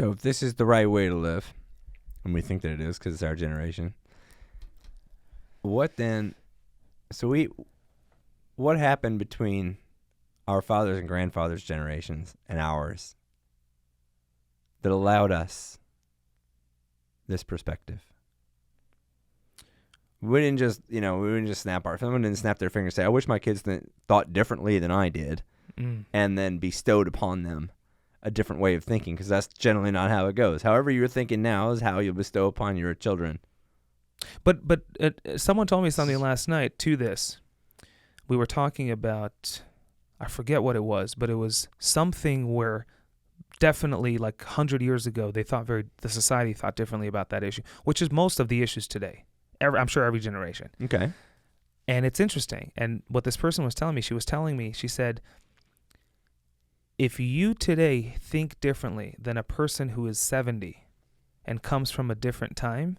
So if this is the right way to live, and we think that it is because it's our generation, what then? So what happened between our fathers and grandfathers' generations and ours that allowed us this perspective? We didn't just snap our. Someone didn't snap their finger and say, "I wish my kids thought differently than I did," and then bestowed upon them a different way of thinking, because that's generally not how it goes. However you're thinking now is how you'll bestow upon your children. But someone told me something last night to this. We were talking about, I forget what it was, but it was something where definitely like 100 years ago the society thought differently about that issue, which is most of the issues today. I'm sure every generation. Okay. And it's interesting. And what this person was telling me, she said, if you today think differently than a person who is 70 and comes from a different time,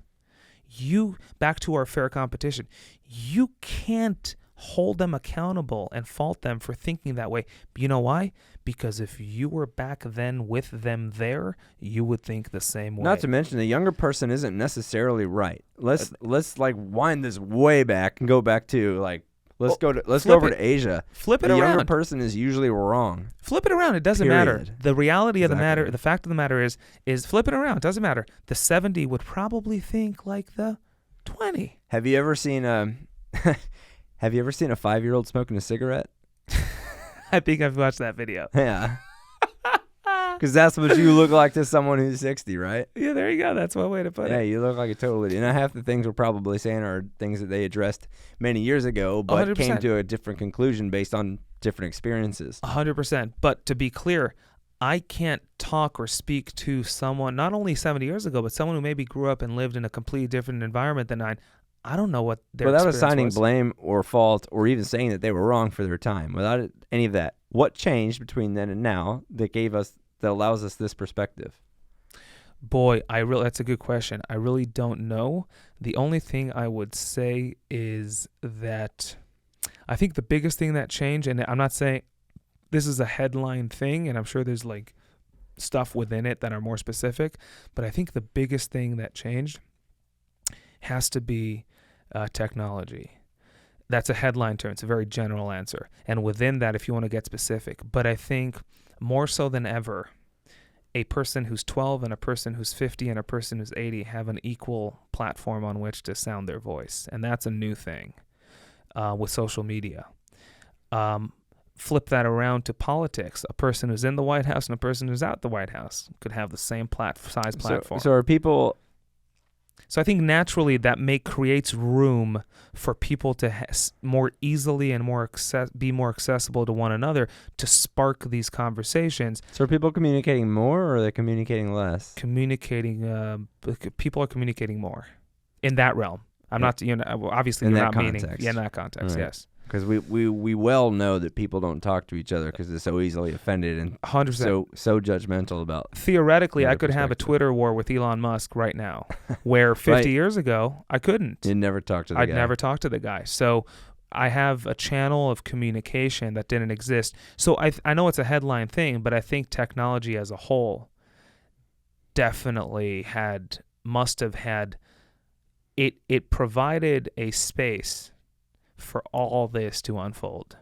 back to our fair competition, you can't hold them accountable and fault them for thinking that way. You know why? Because if you were back then with them there, you would think the same way. Not to mention, the younger person isn't necessarily right. Let's like wind this way back and go back to like let's go over to Asia. Flip it around. The younger person is usually wrong. Flip it around. It doesn't matter. The reality of the matter, the fact of the matter is flip it around. It doesn't matter. The 70 would probably think like the 20. Have you ever seen a 5-year-old smoking a cigarette? I think I've watched that video. Yeah. Because that's what you look like to someone who's 60, right? Yeah, there you go. That's one way to put it. Yeah, you look like a total idiot. And half the things we're probably saying are things that they addressed many years ago, but 100%. Came to a different conclusion based on different experiences. 100%. But to be clear, I can't talk or speak to someone, not only 70 years ago, but someone who maybe grew up and lived in a completely different environment than I don't know what their without experience assigning was. blame or fault or even saying that they were wrong for their time, without any of that. What changed between then and now that allows us this perspective? Boy, that's a good question. I really don't know. The only thing I would say is that I think the biggest thing that changed, and I'm not saying this is a headline thing, and I'm sure there's like stuff within it that are more specific, but I think the biggest thing that changed has to be technology. That's a headline term. It's a very general answer. And within that, if you want to get specific, but I think more so than ever, a person who's 12 and a person who's 50 and a person who's 80 have an equal platform on which to sound their voice. And that's a new thing with social media. Flip that around to politics. A person who's in the White House and a person who's out the White House could have the same size platform. So are people... So I think naturally that creates room for people to more easily and be more accessible to one another to spark these conversations. So are people communicating more or are they communicating less? People are communicating more in that realm. I'm not, obviously in you're that not context. meaning, in that context, Right. yes. Because we well know that people don't talk to each other because they're so easily offended and 100%. so judgmental about. Theoretically, I could have a Twitter war with Elon Musk right now, where 50 years ago I couldn't. You'd never talk to the guy. I'd never talk to the guy. So I have a channel of communication that didn't exist. So I know it's a headline thing, but I think technology as a whole definitely must have had. It provided a space for all this to unfold.